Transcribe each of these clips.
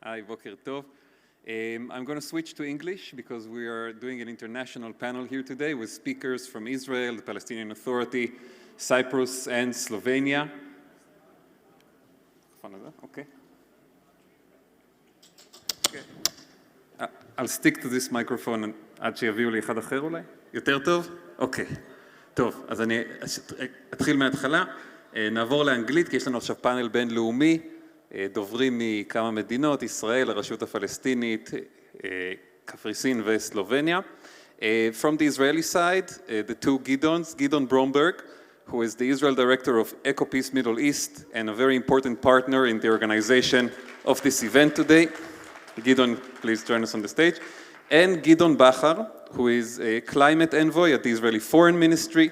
Hi, Boker Tov. I'm going to switch to English because we are doing an international panel here today with speakers from Israel, the Palestinian Authority, Cyprus, and Slovenia. Okay. I'll stick to this microphone עד שיביאו לי אחד אחר אולי. יותר טוב? אוקיי. טוב, אז אני אתחיל מההתחלה. נעבור לאנגלית, כי יש לנו עכשיו פאנל בינלאומי, דוברים מכמה מדינות, ישראל, הרשות הפלסטינית, קפריסין וסלובניה. From the Israeli side, the two Gidons, Gidon Bromberg, who is the Israel Director of EcoPeace Middle East and a very important partner in the organization of this event today. Gidon, please join us on the stage. And Gidon Bachar, who is a climate envoy at the Israeli Foreign Ministry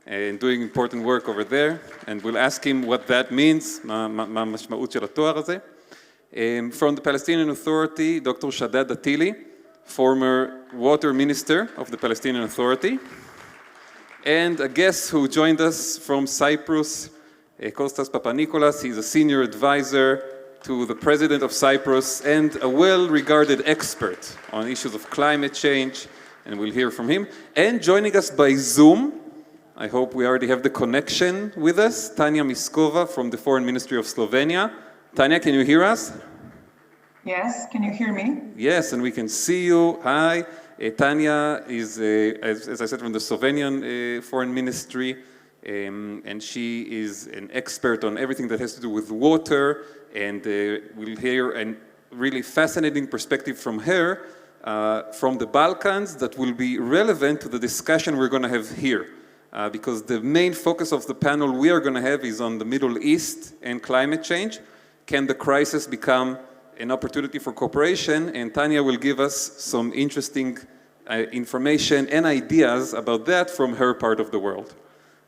and doing important work over there. And we'll ask him what that means, מה המשמעות של התואר הזה. From the Palestinian Authority, Dr. Shaddad Attili, former water minister of the Palestinian Authority. And a guest who joined us from Cyprus, Kostas Papanicos. He's a senior advisor to the president of Cyprus and a well-regarded expert on issues of climate change, and we'll hear from him. And joining us by Zoom, I hope we already have the connection with us, Tanya Miskova from the Foreign Ministry of Slovenia. Tanya, can you hear us? Yes, can you hear me? Yes, and we can see you. Hi. Tanya is, as I said, from the Slovenian Foreign Ministry, and she is an expert on everything that has to do with water, and we'll hear a really fascinating perspective from her from the Balkans that will be relevant to the discussion we're going to have here. Because the main focus of the panel we are going to have is on the Middle East and climate change. Can the crisis become an opportunity for cooperation? And Tanya will give us some interesting information and ideas about that from her part of the world.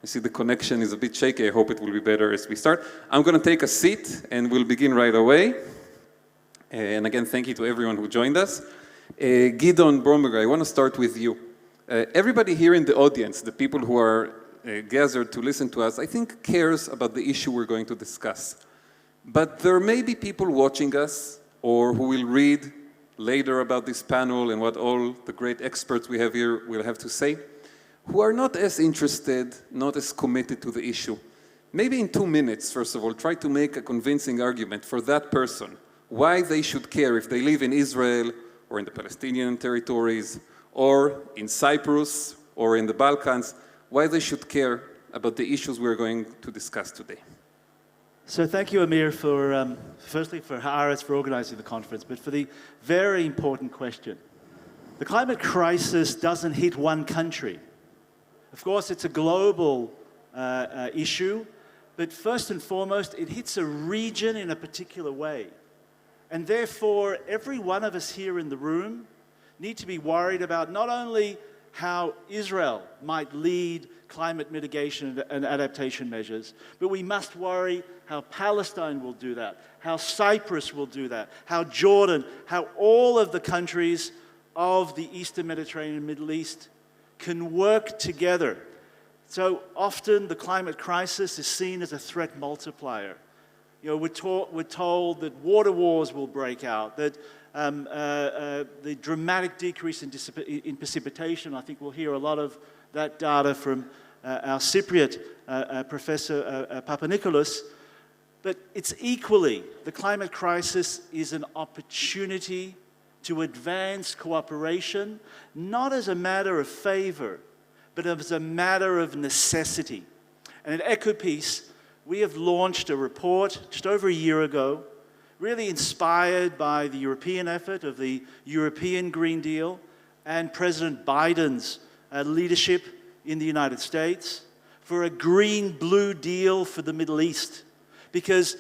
I see the connection is a bit shaky. I hope it will be better as we start. I'm going to take a seat and we'll begin right away. And again, thank you to everyone who joined us. Gidon Bromberg, I want to start with you. Everybody here in the audience, the people who are gathered to listen to us, I think cares about the issue we're going to discuss. But there may be people watching us or who will read later about this panel and what all the great experts we have here will have to say, who are not as interested, not as committed to the issue. Maybe in 2 minutes, first of all, try to make a convincing argument for that person, why they should care if they live in Israel or in the Palestinian territories or in Cyprus or in the Balkans, why they should care about the issues we're going to discuss today. So thank you, Amir, for firstly for Haaretz for organizing the conference, but for the very important question. The climate crisis doesn't hit one country. Of course, it's a global issue, but first and foremost, it hits a region in a particular way. And therefore, every one of us here in the room need to be worried about not only how Israel might lead climate mitigation and adaptation measures, but we must worry how Palestine will do that, how Cyprus will do that, how Jordan, how all of the countries of the Eastern Mediterranean and Middle East can work together. So often the climate crisis is seen as a threat multiplier. You know, we're told that water wars will break out, that the dramatic decrease in precipitation, I think we'll hear a lot of that data from our Cypriot Professor Papanicos, but it's equally, the climate crisis is an opportunity to advance cooperation, not as a matter of favor, but as a matter of necessity. And at EcoPeace, we have launched a report just over a year ago, really inspired by the European effort of the European Green Deal and President Biden's leadership in the United States for a green-blue deal for the Middle East. Because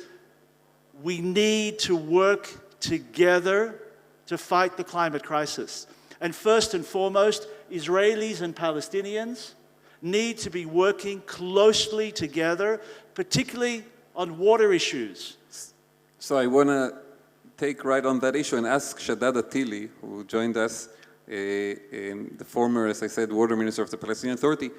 we need to work together to fight the climate crisis. And first and foremost, Israelis and Palestinians need to be working closely together, particularly on water issues. So I want to take right on that issue and ask Shaddad Attili, who joined us, the former, as I said, water minister of the Palestinian Authority.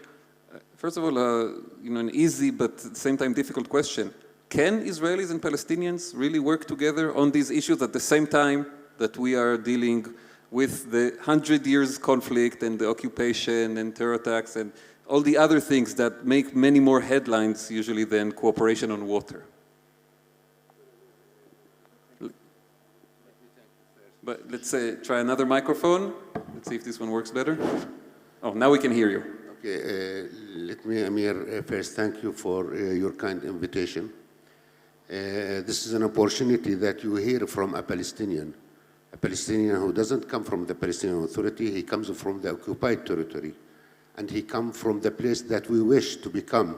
First of all, an easy but at the same time difficult question. can Israelis and Palestinians really work together on these issues at the same time that we are dealing with the 100 years conflict and the occupation and terror attacks and all the other things that make many more headlines usually than cooperation on water? But let's try another microphone. Let's see if this one works better. Oh, now we can hear you. Okay, let me, Amir, first thank you for your kind invitation. This is an opportunity that you hear from a Palestinian who doesn't come from the Palestinian Authority. He comes from the occupied territory, and he comes from the place that we wish to become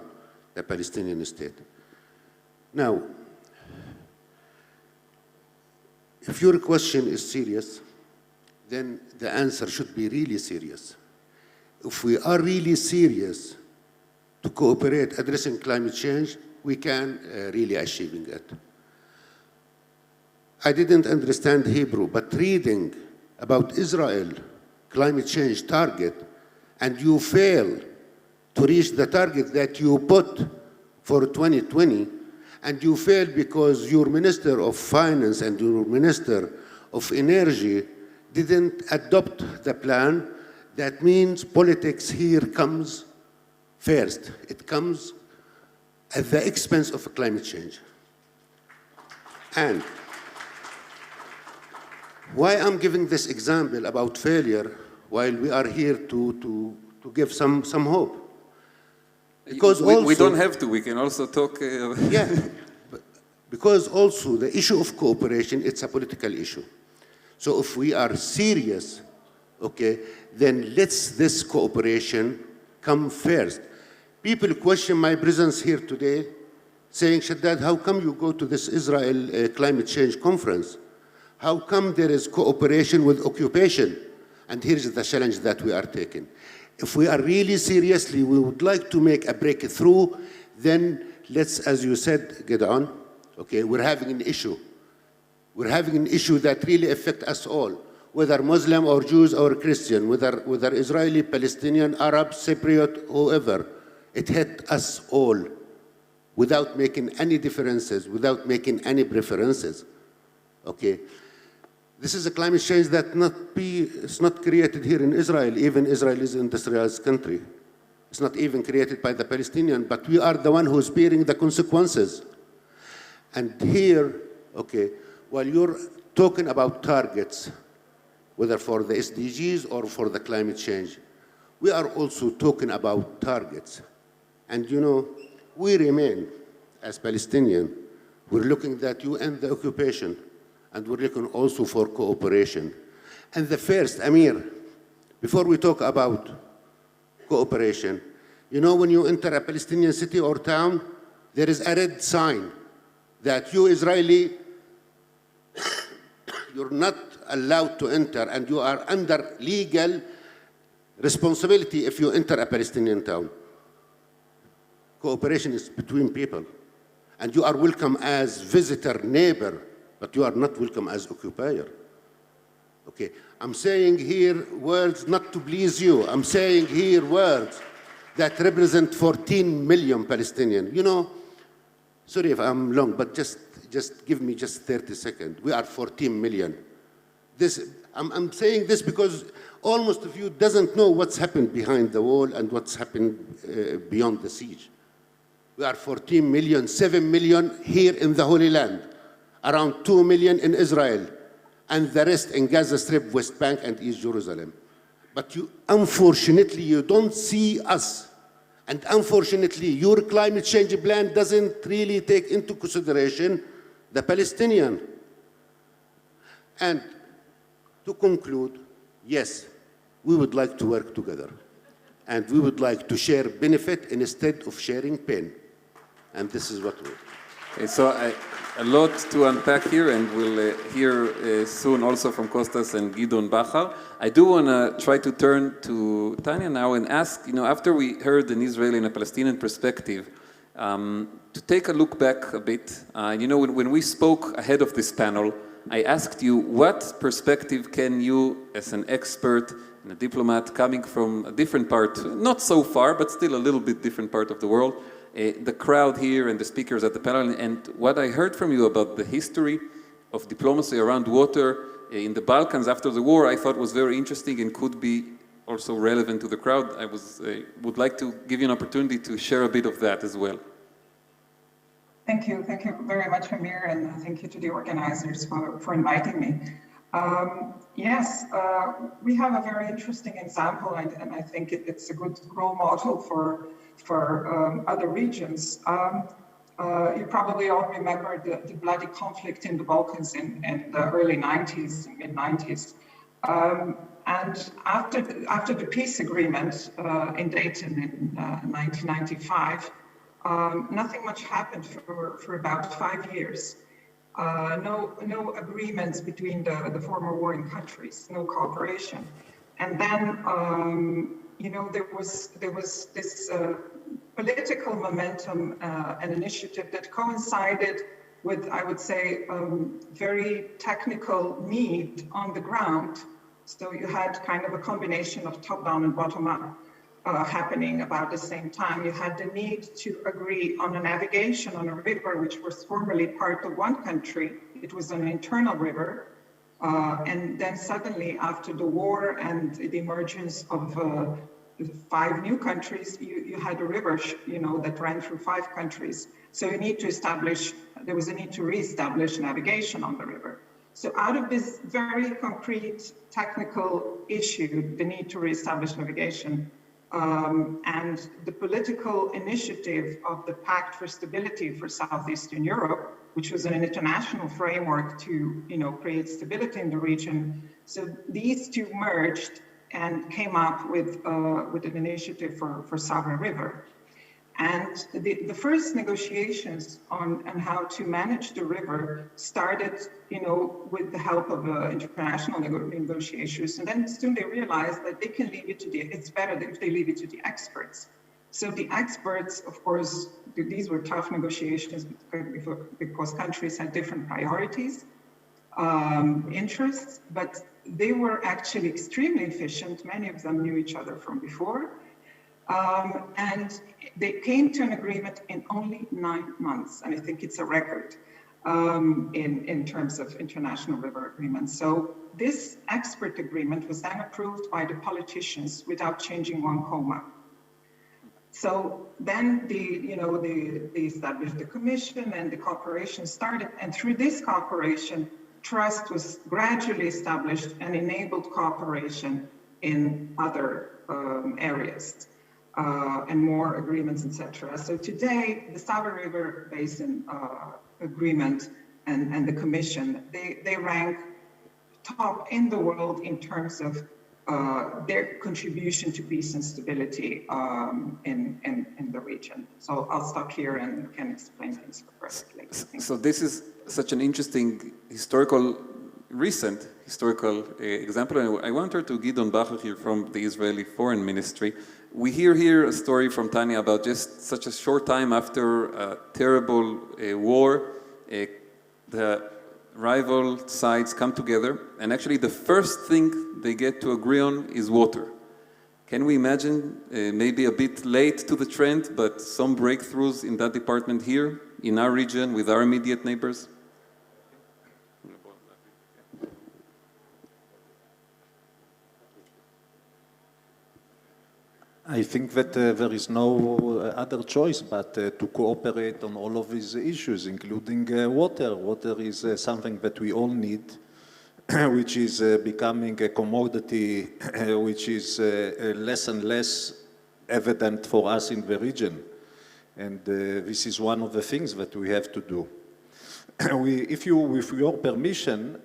the Palestinian state. Now, if your question is serious, then the answer should be really serious. If we are really serious to cooperate addressing climate change, we can really achieving it. I didn't understand Hebrew, but reading about Israel climate change target, and you fail to reach the target that you put for 2020, and you fail because your Minister of Finance and your Minister of Energy didn't adopt the plan, that means politics here comes first. It comes at the expense of climate change. And why I'm giving this example about failure while we are here to give some hope? Because we don't have to, we can also talk. Yeah, because also the issue of cooperation, it's a political issue. So if we are serious, okay, then let's this cooperation come first. People question my presence here today, saying, Shaddad, how come you go to this Israel climate change conference? How come there is cooperation with occupation? And here's the challenge that we are taking. If we are really seriously, we would like to make a breakthrough, then let's, as you said, Gideon, okay, we're having an issue. We're having an issue that really affects us all, whether Muslim or Jews or Christian, whether Israeli, Palestinian, Arab, Cypriot, whoever. It hit us all without making any differences, without making any preferences, okay? This is a climate change that it's not created here in Israel. Even Israel is an industrialized country. It's not even created by the Palestinian, but we are the one who's bearing the consequences. And here, okay, while you're talking about targets, whether for the SDGs or for the climate change, we are also talking about targets. And you know, we remain, as Palestinian, we're looking that you end the occupation, and we're looking also for cooperation. And the first, Amir, before we talk about cooperation, you know when you enter a Palestinian city or town, there is a red sign that you Israeli, you're not allowed to enter, and you are under legal responsibility if you enter a Palestinian town. Cooperation is between people, and you are welcome as visitor, neighbor, but you are not welcome as occupier. Okay, I'm saying here words not to please you. I'm saying here words that represent 14 million Palestinians. You know, sorry if I'm long, but just give me just 30 seconds. We are 14 million. I'm saying this because almost of you doesn't know what's happened behind the wall and what's happened beyond the siege. We are 14 million, 7 million here in the Holy Land, around 2 million in Israel, and the rest in Gaza Strip, West Bank, and East Jerusalem. But unfortunately, you don't see us. And unfortunately, your climate change plan doesn't really take into consideration the Palestinian. And to conclude, yes, we would like to work together. And we would like to share benefit instead of sharing pain. And this is what we do. Okay, so a lot to unpack here, and we'll hear soon also from Kostas and Gidon Bachar. I do want to try to turn to Tanya now and ask, you know, after we heard an Israeli and a Palestinian perspective, to take a look back a bit. You know, when we spoke ahead of this panel, I asked you, what perspective can you, as an expert and a diplomat coming from a different part, not so far, but still a little bit different part of the world, the crowd here and the speakers at the panel, and what I heard from you about the history of diplomacy around water in the Balkans after the war, I thought was very interesting and could be also relevant to the crowd. I would like to give you an opportunity to share a bit of that as well. Thank you very much, Amir, and thank you to the organizers for inviting me. Yes, we have a very interesting example, and I think it's a good role model for other regions. You probably all remember the bloody conflict in the Balkans in the early 90s, mid-90s. And after the peace agreement in Dayton in 1995, nothing much happened for about 5 years. No agreements between the former warring countries, no cooperation. And then, you know, there was this political momentum and initiative that coincided with, I would say, very technical need on the ground. So you had kind of a combination of top-down and bottom-up happening about the same time. You had the need to agree on a navigation on a river, which was formerly part of one country. It was an internal river. And then suddenly, after the war and the emergence of 5 new countries, you had a river, you know, that ran through 5 countries. So you need to establish, there was a need to reestablish navigation on the river. So out of this very concrete technical issue, the need to reestablish navigation, and the political initiative of the Pact for Stability for Southeastern Europe, which was an international framework to, you know, create stability in the region. So these two merged and came up with an initiative for Sovereign River. And the first negotiations on how to manage the river started, you know, with the help of international negotiations. And then soon they realized that they can leave it to it's better if they leave it to the experts. So the experts, of course, these were tough negotiations because countries had different priorities, interests, but they were actually extremely efficient. Many of them knew each other from before. And they came to an agreement in only 9 months. And I think it's a record in terms of international river agreements. So this expert agreement was then approved by the politicians without changing one comma. So then they established the commission and the cooperation started. And through this cooperation, trust was gradually established and enabled cooperation in other areas. And more agreements, etc. So today, the Sovereign River Basin Agreement and the Commission, they rank top in the world in terms of their contribution to peace and stability in the region. So I'll stop here and can explain things perfectly. So this is such an interesting recent historical example. I want to turn to Gidon Bacher here from the Israeli Foreign Ministry. We hear here a story from Tanya about just such a short time after a terrible war, the rival sides come together, and actually the first thing they get to agree on is water. Can we imagine, maybe a bit late to the trend, but some breakthroughs in that department here, in our region, with our immediate neighbors? I think that there is no other choice but to cooperate on all of these issues, including water. Water is something that we all need, which is becoming a commodity which is less and less evident for us in the region. And this is one of the things that we have to do. With your permission,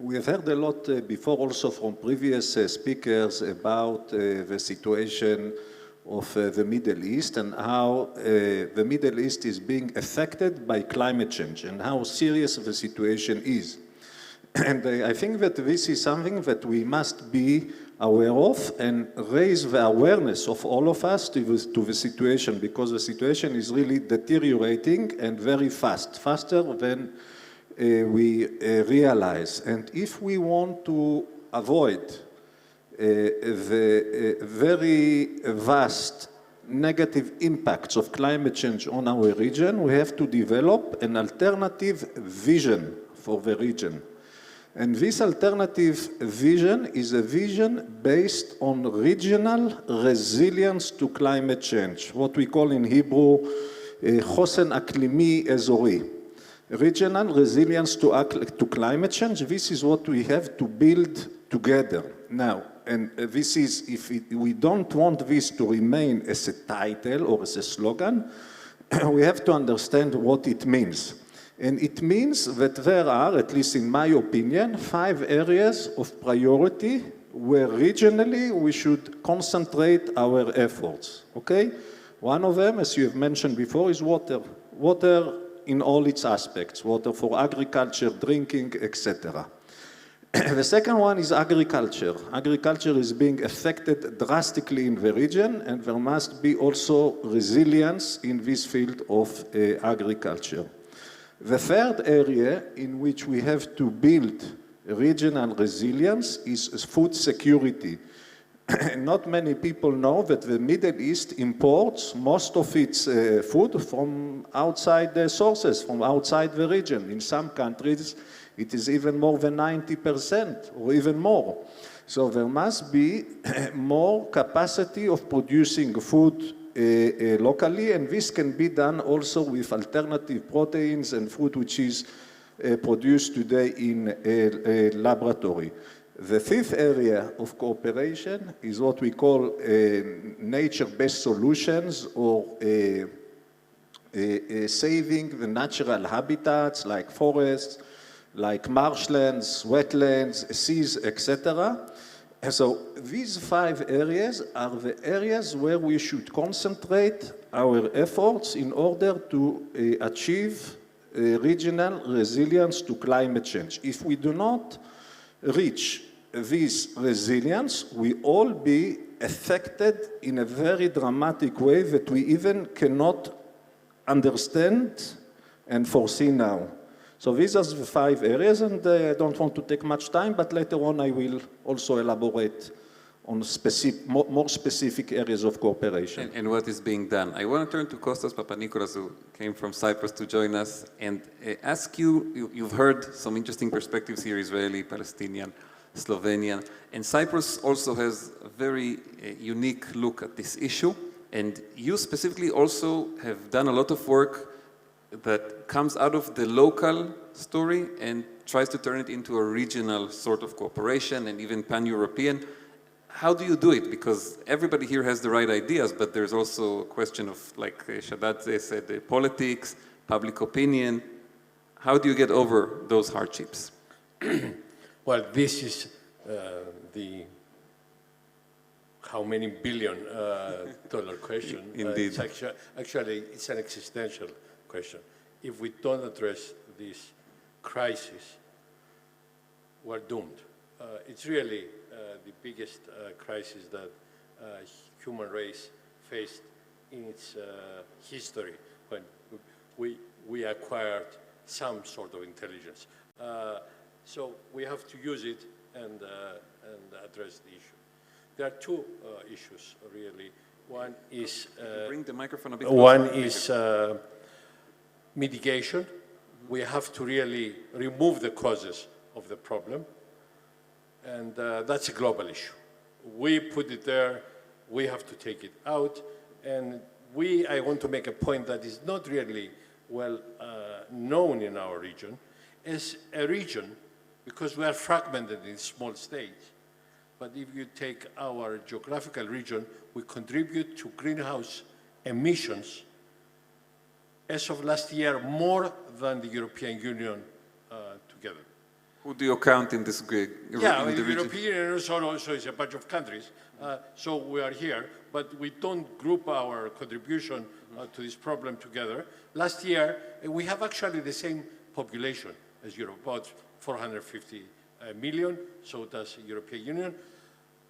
we have heard a lot before also from previous speakers about the situation of the Middle East and how the Middle East is being affected by climate change and how serious the situation is. And I think that this is something that we must be aware of and raise the awareness of all of us to the situation, because the situation is really deteriorating and very fast, faster than we realize. And if we want to avoid the very vast negative impacts of climate change on our region, we have to develop an alternative vision for the region. And this alternative vision is a vision based on regional resilience to climate change, what we call in Hebrew, חוסן אקלימי אזורי. Regional resilience to climate change, this is what we have to build together now. And this is, we don't want this to remain as a title or as a slogan, we have to understand what it means. And it means that there are, at least in my opinion, 5 areas of priority where regionally we should concentrate our efforts, okay? One of them, as you have mentioned before, is water. Water in all its aspects, water for agriculture, drinking, etc. The second one is agriculture. Agriculture is being affected drastically in the region, and there must be also resilience in this field of agriculture. The third area in which we have to build regional resilience is food security. Not many people know that the Middle East imports most of its food from outside the sources, from outside the region. In some countries, it is even more than 90% or even more. So there must be more capacity of producing food locally, and this can be done also with alternative proteins and food which is produced today in a laboratory. The fifth area of cooperation is what we call nature-based solutions, or saving the natural habitats like forests, like marshlands, wetlands, seas, etc. And so these 5 areas are the areas where we should concentrate our efforts in order to achieve regional resilience to climate change. If we do not reach this resilience, we all be affected in a very dramatic way that we even cannot understand and foresee now. So these are the 5 areas, and I don't want to take much time, but later on I will also elaborate on more specific areas of cooperation. And what is being done. I want to turn to Kostas Papanicos, who came from Cyprus to join us, and ask you, you've heard some interesting perspectives here, Israeli, Palestinian, Slovenian, and Cyprus also has a very unique look at this issue, and you specifically also have done a lot of work that comes out of the local story and tries to turn it into a regional sort of cooperation and even pan-European. How do you do it? Because everybody here has the right ideas, but there's also a question of, like Shaddad said, politics, public opinion. How do you get over those hardships? Well, this is the how many billion dollar question. Indeed. Actually, it's an existential question. If we don't address this crisis, we're doomed. It's really the biggest crisis that human race faced in its history when we acquired some sort of intelligence. So we have to use it and address the issue. There are 2 issues, really. One is bring the microphone a bit one closer. is mitigation. We have to really remove the causes of the problem, and that's a global issue. We put it there, we have to take it out, and I want to make a point that is not really well known in our region. As a region, because we are fragmented in small states, but if you take our geographical region, we contribute to greenhouse emissions as of last year more than the European Union together. Who do you count in this grid? Yeah, in the region? European Union also is a bunch of countries, so we are here, but we don't group our contribution to this problem together. Last year, we have actually the same population as Europe, about 450 million, so does the European Union.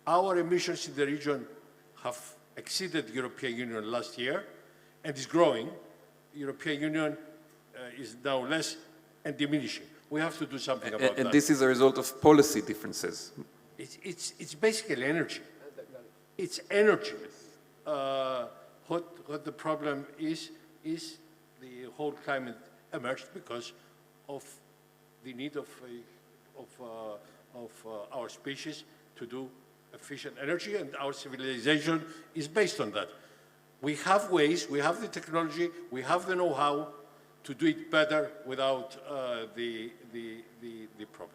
Our emissions in the region have exceeded the European Union last year and is growing. European Union is now less and diminishing. We have to do something about that. And this is a result of policy differences. It's basically energy. It's energy. what the problem is the whole climate emerged because of the need of our species to do efficient energy, and our civilization is based on that. We have ways, we have the technology, we have the know-how to do it better without the problems.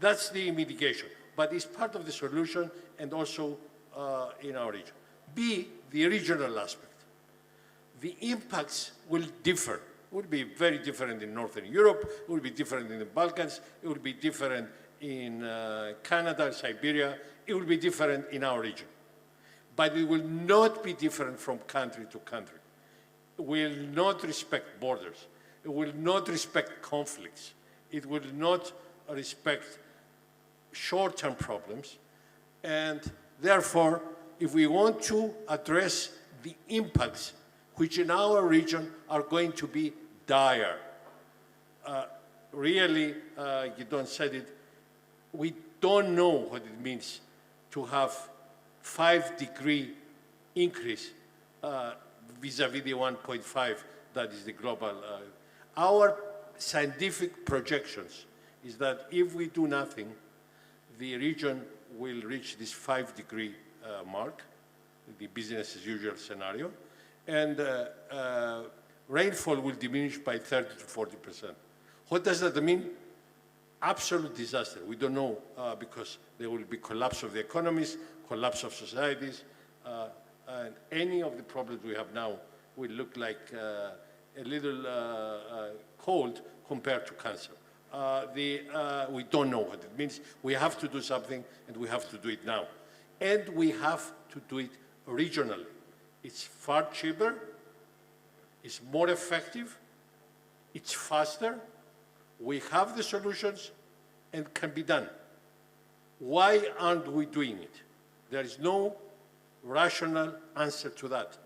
That's the mitigation, but it's part of the solution and also in our region. B, the regional aspect. The impacts will differ. It will be very different in Northern Europe, it will be different in the Balkans, it will be different in Canada, Siberia, it will be different in our region. But it will not be different from country to country. It will not respect borders. It will not respect conflicts. It will not respect short-term problems. And therefore, if we want to address the impacts, which in our region are going to be dire, really, Gidon said it, we don't know what it means to have 5-degree increase vis-a-vis the 1.5 that is the global. Our scientific projections is that if we do nothing, the region will reach this 5-degree mark, the business as usual scenario, and rainfall will diminish by 30 to 40%. What does that mean? Absolute disaster. We don't know because there will be collapse of the economies, collapse of societies, and any of the problems we have now will look like a little cold compared to cancer. We don't know what it means. We have to do something, and we have to do it now. And we have to do it regionally. It's far cheaper, it's more effective, it's faster, we have the solutions, and can be done. Why aren't we doing it? There is no rational answer to that.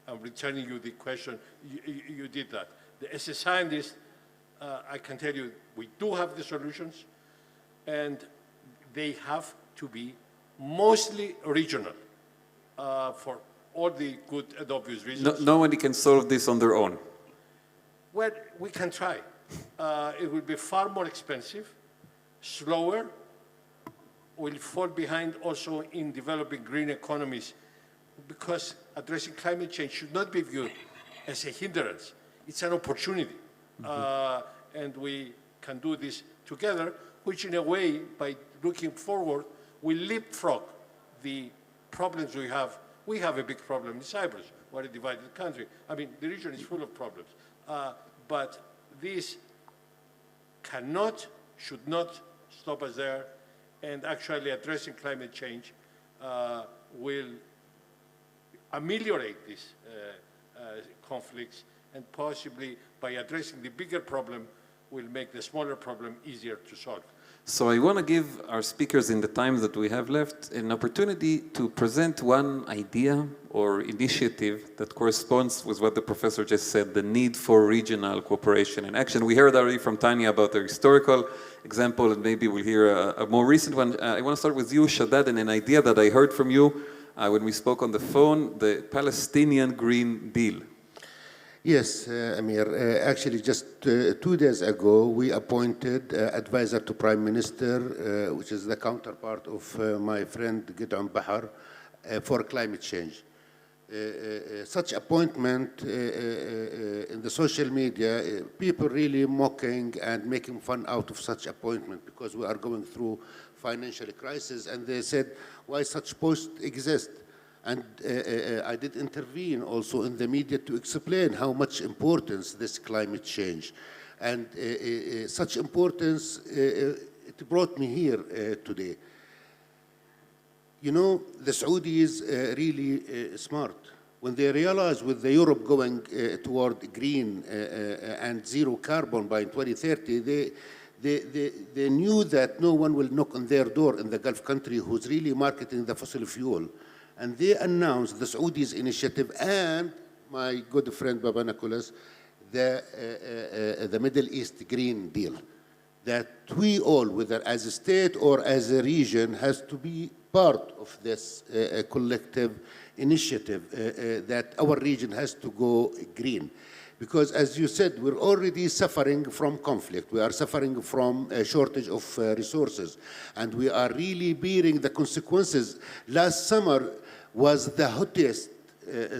I'm returning you the question, you did that. As a scientist, I can tell you we do have the solutions, and they have to be mostly regional for all the good and obvious reasons. Nobody can solve this on their own. Well, we can try. It will be far more expensive, slower, will fall behind also in developing green economies, because addressing climate change should not be viewed as a hindrance. It's an opportunity. And we can do this together, which in a way, by looking forward, will leapfrog the problems we have. We have a big problem in Cyprus. We're a divided country. I mean, the region is full of problems. But this cannot, should not stop us there. And actually addressing climate change will ameliorate these conflicts, and possibly by addressing the bigger problem will make the smaller problem easier to solve. So I want to give our speakers in the time that we have left an opportunity to present one idea or initiative that corresponds with what the professor just said, the need for regional cooperation and action. We heard already from Tanya about the historical example, and maybe we'll hear a more recent one. I want to start with you, Shaddad, and an idea that I heard from you when we spoke on the phone, the Palestinian Green Deal. Yes, Amir. Actually, just 2 days ago, we appointed advisor to Prime Minister, which is the counterpart of my friend Gidon Bahar, for climate change. Such appointment in the social media, people really mocking and making fun out of such appointment because we are going through financial crisis, and they said, why such post exist? And I did intervene also in the media to explain how much importance this climate change. And such importance, it brought me here today. You know, the Saudis really smart. When they realized with the Europe going toward green and zero carbon by 2030, they knew that no one will knock on their door in the Gulf country who's really marketing the fossil fuel. And they announced the Saudis initiative and my good friend Papanicos, the Middle East Green Deal. that we all, whether as a state or as a region, has to be part of this collective initiative that our region has to go green. Because as you said, we're already suffering from conflict. We are suffering from a shortage of resources. And we are really bearing the consequences. Last summer was the hottest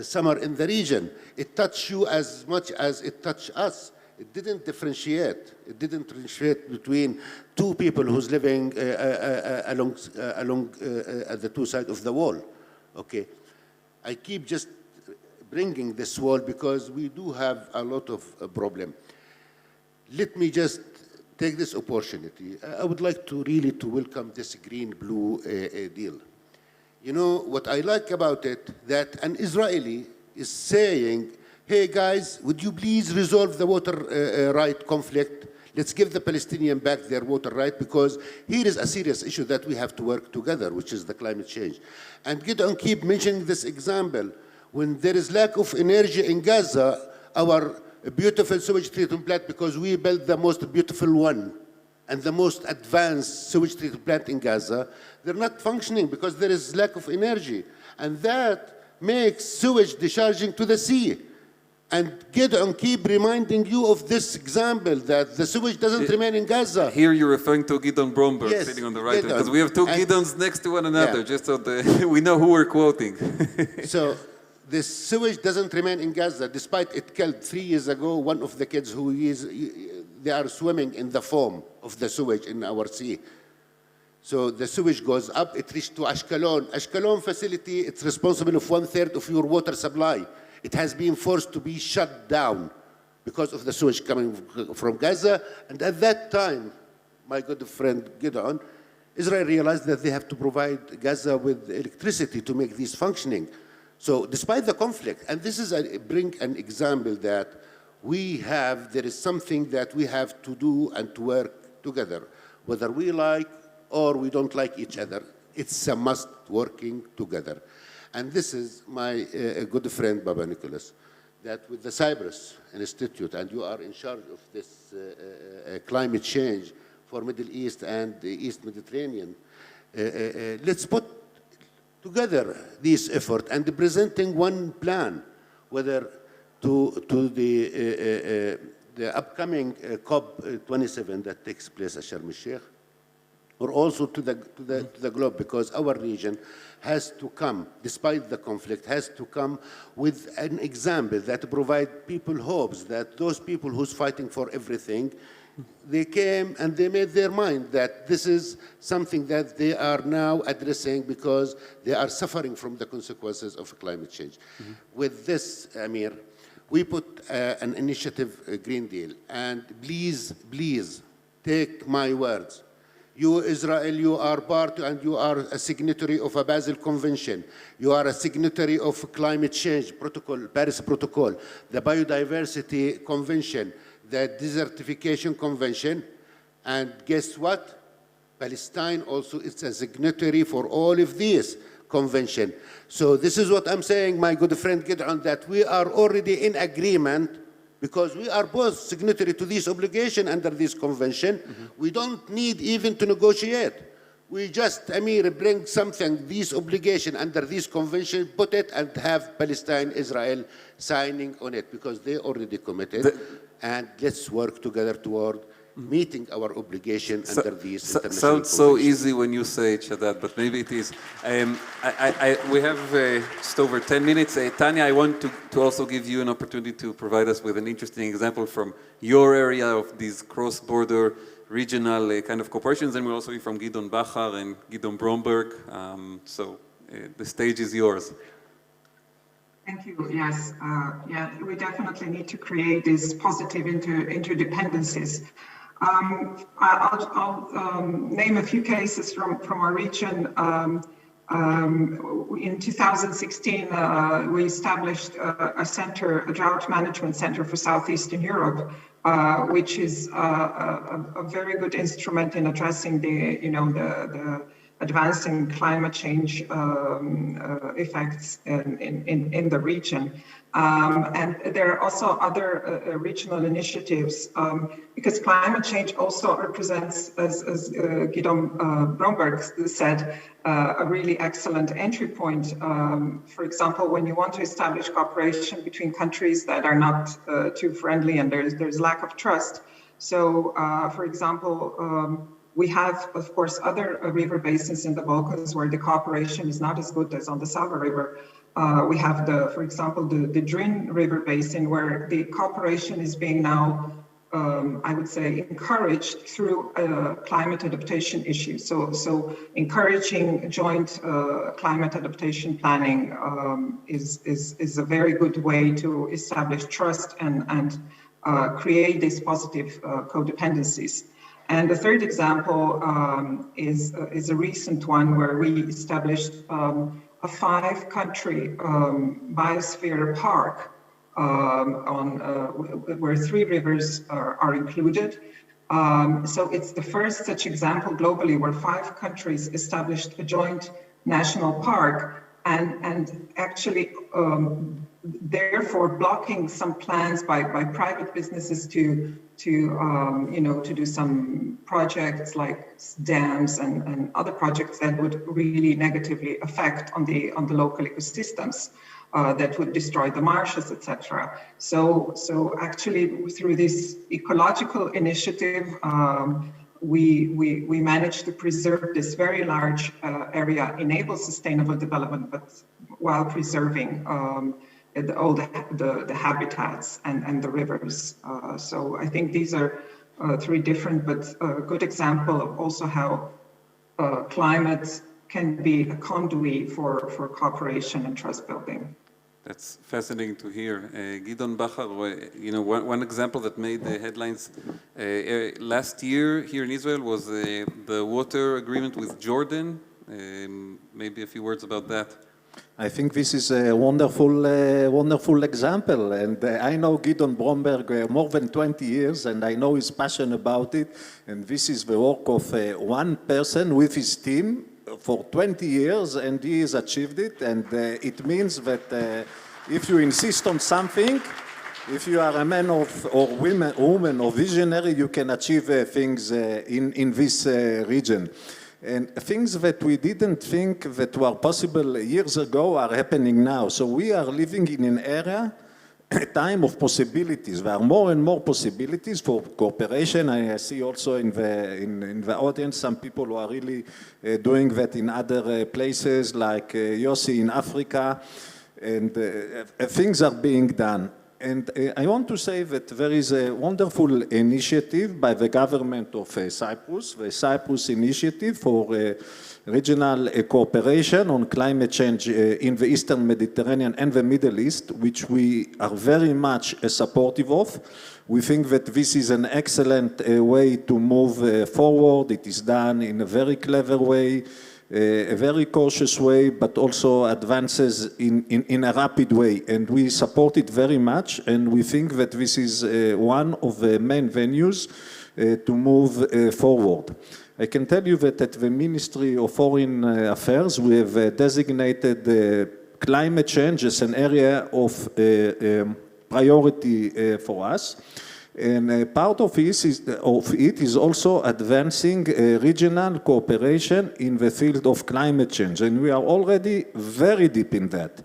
summer in the region. It touched you as much as it touched us. It didn't differentiate. It didn't differentiate between two people who's living along the two sides of the wall. Okay, I keep just bringing this wall because we do have a lot of problem. Let me just take this opportunity. I would like to really to welcome this green-blue deal. You know, what I like about it, that an Israeli is saying, hey guys, would you please resolve the water right conflict? Let's give the Palestinian back their water right, because here is a serious issue that we have to work together, which is the climate change. And Gideon keep mentioning this example. When there is lack of energy in Gaza, our beautiful sewage treatment plant, because we built the most beautiful one and the most advanced sewage treatment plant in Gaza, they're not functioning because there is lack of energy. And that makes sewage discharging to the sea. And Gideon keep reminding you of this example, that the sewage doesn't remain in Gaza. Here you're referring to Gideon Bromberg, Yes, sitting on the right, Gideon. because we have two And- Gideons next to one another, Yeah. just so we know who we're quoting. So this sewage doesn't remain in Gaza, despite it killed 3 years ago one of the kids who they are swimming in the foam of the sewage in our sea. So the sewage goes up, it reaches to Ashkelon. Ashkelon facility, it's responsible for 1/3 of your water supply. It has been forced to be shut down because of the sewage coming from Gaza. And at that time, my good friend Gideon, Israel realized that they have to provide Gaza with electricity to make these functioning. So despite the conflict, and this is bring an example that there is something that we have to do and to work together, whether we like or we don't like each other. It's a must working together. And this is my good friend Papanicos, that with the Cyprus Institute, and you are in charge of this climate change for Middle East and the East Mediterranean, let's put together this effort and presenting one plan, whether to the upcoming COP27 that takes place at Sharm el-Sheikh, or also to the globe, because our region has to come, despite the conflict, has to come with an example that provide people hopes, that those people who's fighting for everything, they came and they made their mind that this is something that they are now addressing because they are suffering from the consequences of climate change. Mm-hmm. With this, Amir, we put an initiative, a Green Deal, and please, please take my words. You, Israel, you are part and you are a signatory of a Basel Convention. You are a signatory of climate change protocol, Paris Protocol, the Biodiversity Convention, the Desertification Convention, and guess what? Palestine also is a signatory for all of these convention. So this is what I'm saying, my good friend Gideon, that we are already in agreement because we are both signatory to this obligation under this convention. Mm-hmm. We don't need even to negotiate. We just, Amir, bring something, this obligation under this convention, put it and have Palestine, Israel signing on it because they already committed. And let's work together toward meeting our obligation under these international Sounds so easy when you say it, Shaddad, but maybe it is. We have just over 10 minutes. Tanya, I want to also give you an opportunity to provide us with an interesting example from your area of these cross-border regional kind of cooperations, and we'll also be from Gideon Bachar and Gideon Bromberg. So the stage is yours. Thank you. Yes, we definitely need to create these positive interdependencies. I'll name a few cases from our region. In 2016, we established a drought management center for Southeastern Europe, which is a very good instrument in addressing the advancing climate change effects in the region. And there are also other regional initiatives, because climate change also represents, as Guido Bromberg said, a really excellent entry point. For example, when you want to establish cooperation between countries that are not too friendly and there's lack of trust. So, for example, we have, of course, other river basins in the Balkans where the cooperation is not as good as on the Sava River. We have, for example, the Drin River Basin, where the cooperation is being now, I would say, encouraged through climate adaptation issues. So encouraging joint climate adaptation planning is a very good way to establish trust and create these positive codependencies. And the third example is a recent one where we established a 5-country biosphere park where 3 rivers are included. So it's the first such example globally where 5 countries established a joint national park and actually therefore blocking some plans by private businesses to do some projects like dams and other projects that would really negatively affect on the local ecosystems, that would destroy the marshes, etc. So actually through this ecological initiative, we managed to preserve this very large area, enable sustainable development, but while preserving all the habitats and the rivers. So I think these are 3 different but good example of also how climate can be a conduit for cooperation and trust building. That's fascinating to hear. Gidon Bachar, one example that made the headlines last year here in Israel was the water agreement with Jordan. Maybe a few words about that. I think this is a wonderful example, and I know Gidon Bromberg more than 20 years, and I know his passion about it, and this is the work of one person with his team for 20 years, and he has achieved it, and it means that if you insist on something, if you are a man or woman or visionary, you can achieve things in this region. And things that we didn't think that were possible years ago are happening now. So we are living in an era, a time of possibilities. There are more and more possibilities for cooperation. I see also in the audience some people who are really doing that in other places, like Yossi in Africa, and things are being done. And I want to say that there is a wonderful initiative by the government of Cyprus, the Cyprus Initiative for Regional Cooperation on Climate Change in the Eastern Mediterranean and the Middle East, which we are very much supportive of. We think that this is an excellent way to move forward. It is done in a very clever way, a very cautious way, but also advances in a rapid way. And we support it very much, and we think that this is one of the main venues to move forward. I can tell you that at the Ministry of Foreign Affairs, we have designated climate change as an area of priority for us. And part of it is also advancing regional cooperation in the field of climate change. And we are already very deep in that.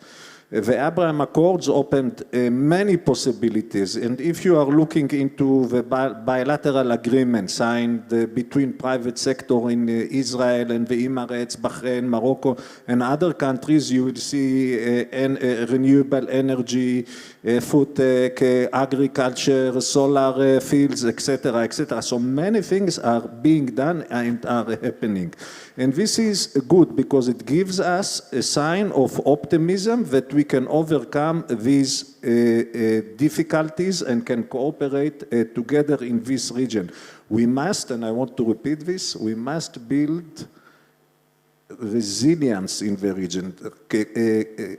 The Abraham Accords opened many possibilities. And if you are looking into the bilateral agreement signed between private sector in Israel and the Emirates, Bahrain, Morocco, and other countries, you will see renewable energy, food tech, agriculture, solar fields, etc., etc. So many things are being done and are happening. And this is good because it gives us a sign of optimism that we can overcome these difficulties and can cooperate together in this region. We must, and I want to repeat this, we must build resilience in the region.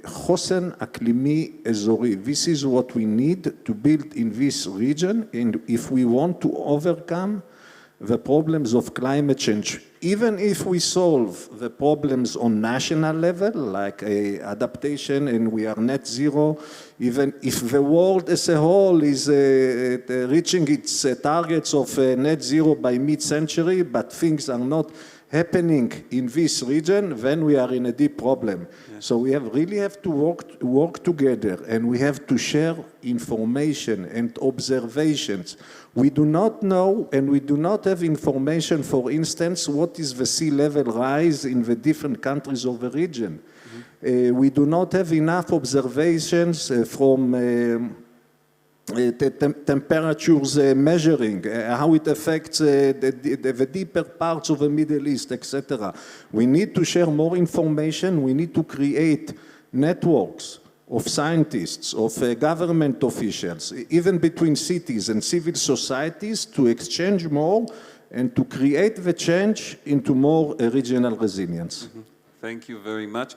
חוסן אקלימי אזורי. This is what we need to build in this region, and if we want to overcome the problems of climate change, even if we solve the problems on national level, like adaptation and we are net zero, even if the world as a whole is reaching its targets of net zero by mid-century, but things are not happening in this region, then we are in a deep problem. Yeah. So we really have to work together, and we have to share information and observations. We do not know, and we do not have information, for instance, what is the sea level rise in the different countries of the region. Mm-hmm. We do not have enough observations from temperatures measuring, how it affects the deeper parts of the Middle East, etc. We need to share more information. We need to create networks of scientists, of government officials, even between cities and civil societies, to exchange more and to create the change into more regional resilience. Mm-hmm. Thank you very much.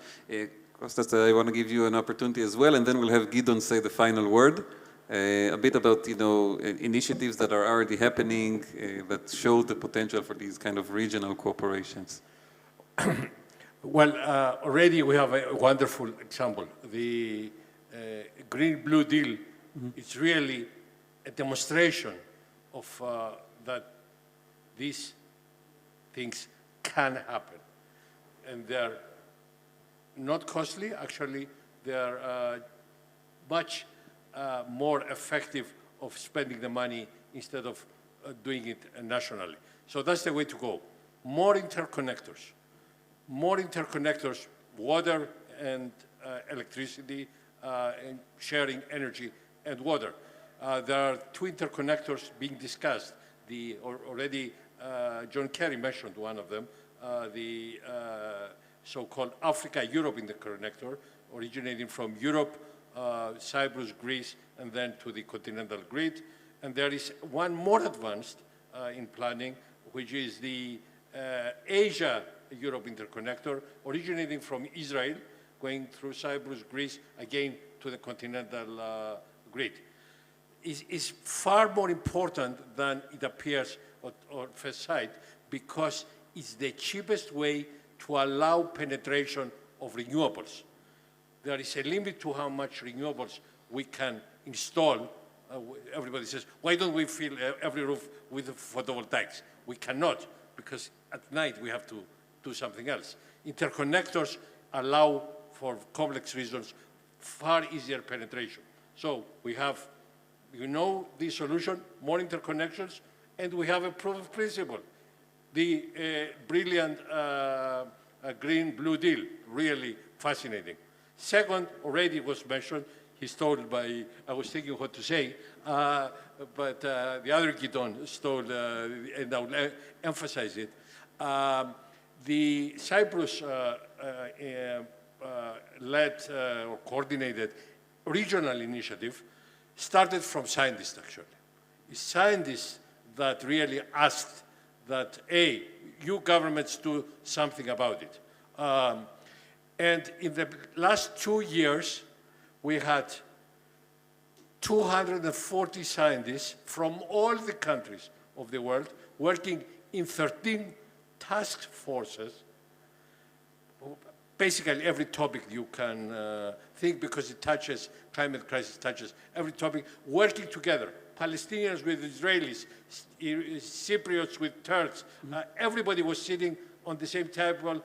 Kostas, I want to give you an opportunity as well, and then we'll have Gideon say the final word. A bit about, initiatives that are already happening that show the potential for these kind of regional cooperations. Well, already we have a wonderful example. The Green-Blue Deal is really a demonstration of that these things can happen. And they're not costly, actually, they're much more effective of spending the money instead of doing it nationally. So that's the way to go. More interconnectors, water and electricity, and sharing energy and water. There are two interconnectors being discussed. Already John Kerry mentioned one of them, the so-called Africa-Europe interconnector, originating from Europe, Cyprus, Greece, and then to the continental grid. And there is one more advanced in planning, which is the Asia-Europe interconnector, originating from Israel, going through Cyprus, Greece, again to the continental grid. Is far more important than it appears at first sight, because it's the cheapest way to allow penetration of renewables. There is a limit to how much renewables we can install. Everybody says, why don't we fill every roof with photovoltaics? We cannot, because at night we have to do something else. Interconnectors allow, for complex reasons, far easier penetration. So we have, the solution, more interconnections, and we have a proof of principle. The brilliant Green-Blue Deal, really fascinating. Second, already was mentioned, he stole by, I was thinking what to say, but the other Gideon stole, and I'll emphasize it. The Cyprus led or coordinated regional initiative started from scientists, actually. It's scientists that really asked that, you governments do something about it. And in the last 2 years, we had 240 scientists from all the countries of the world working in 13 task forces. Basically, every topic you can think, because it touches, climate crisis touches every topic, working together. Palestinians with Israelis, Cypriots with Turks. Everybody was sitting on the same table,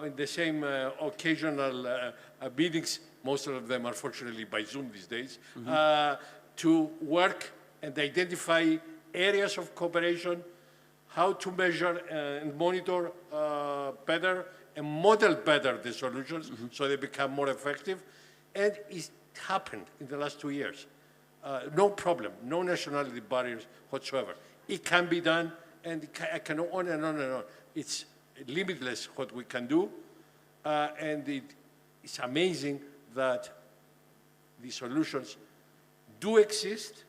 in the same occasional meetings, most of them unfortunately by Zoom these days, to work and identify areas of cooperation, how to measure and monitor better and model better the solutions so they become more effective. And it happened in the last 2 years. No problem, no nationality barriers whatsoever. It can be done, and I can on and on and on. It's limitless what we can do, and it's amazing that the solutions do exist.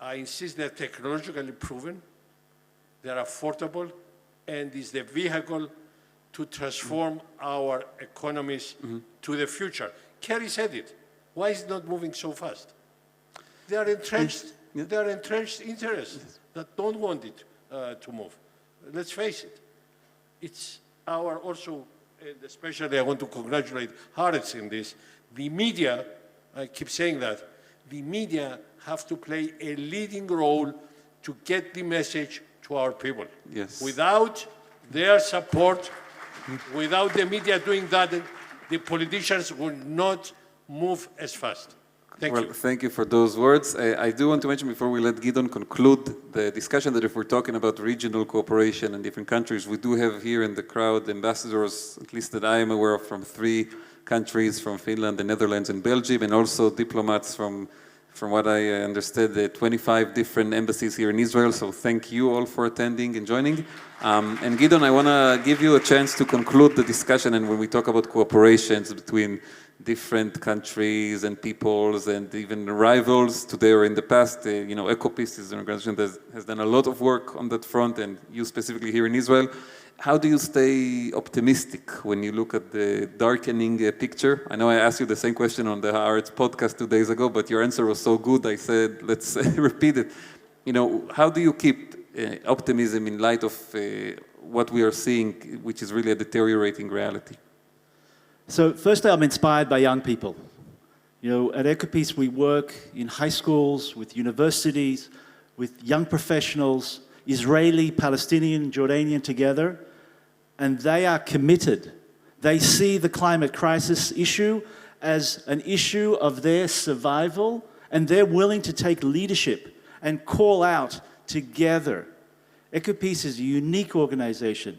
I insist they're technologically proven, they're affordable, and is the vehicle to transform our economies to the future. Kerry said it. Why is it not moving so fast? They are entrenched There are entrenched interests that don't want it to move. Let's face it. It's our also, and especially I want to congratulate Haaretz in this, the media, I keep saying that, the media have to play a leading role to get the message to our people. Yes. Without their support, without the media doing that, the politicians will not move as fast. Thank you. Thank you for those words. I do want to mention before we let Gidon conclude the discussion that if we're talking about regional cooperation in different countries, we do have here in the crowd ambassadors, at least that I am aware of, from 3 countries, from Finland, the Netherlands, and Belgium, and also diplomats from what I understood, 25 different embassies here in Israel. So thank you all for attending and joining. And Gidon, I want to give you a chance to conclude the discussion. And when we talk about cooperations between different countries and peoples and even rivals today or in the past, EcoPeace is an organization that has done a lot of work on that front, and you specifically here in Israel. How do you stay optimistic when you look at the darkening picture? I know I asked you the same question on the Haaretz podcast 2 days ago, but your answer was so good, I said, let's repeat it. How do you keep optimism in light of what we are seeing, which is really a deteriorating reality? So firstly, I'm inspired by young people. At EcoPeace, we work in high schools, with universities, with young professionals, Israeli, Palestinian, Jordanian together, and they are committed. They see the climate crisis issue as an issue of their survival, and they're willing to take leadership and call out together. EcoPeace is a unique organization.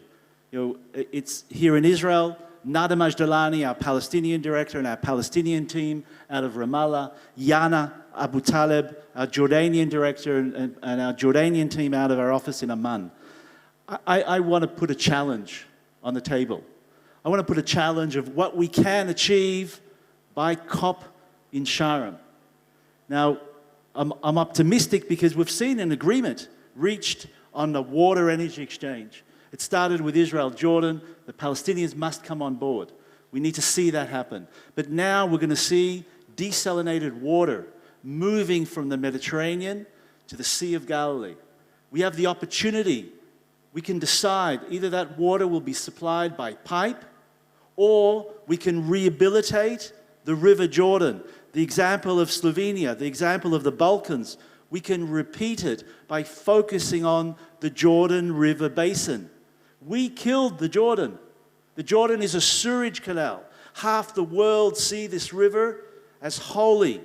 It's here in Israel. Nada Majdalani, our Palestinian director, and our Palestinian team out of Ramallah. Yana Abu Taleb, our Jordanian director, and our Jordanian team out of our office in Amman. I want to put a challenge on the table. I want to put a challenge of what we can achieve by COP in Sharm. Now, I'm optimistic because we've seen an agreement reached on the water energy exchange. It started with Israel, Jordan. The Palestinians must come on board. We need to see that happen. But now we're going to see desalinated water moving from the Mediterranean to the Sea of Galilee. We have the opportunity. We can decide either that water will be supplied by pipe, or we can rehabilitate the River Jordan. The example of Slovenia, the example of the Balkans, we can repeat it by focusing on the Jordan River basin. We killed the Jordan. The Jordan is a sewage canal. Half the world see this river as holy.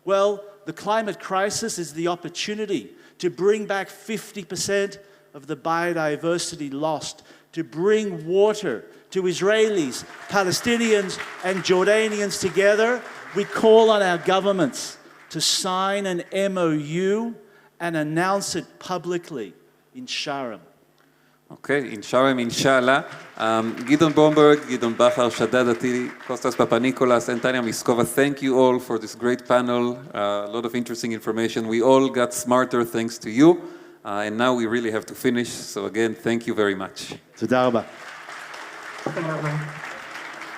Well, the climate crisis is the opportunity to bring back 50% of the biodiversity lost, to bring water to Israelis, Palestinians, and Jordanians together. We call on our governments to sign an MOU and announce it publicly in Sharm. Okay, in Sharm, inshallah. Gidon Bomberg, Gidon Bachar, Shadad Atili, Kostas Papanicos, and Tanya Miskova, thank you all for this great panel. A lot of interesting information. We all got smarter thanks to you. And now we really have to finish. So again, thank you very much. Toda rabah. Thank you.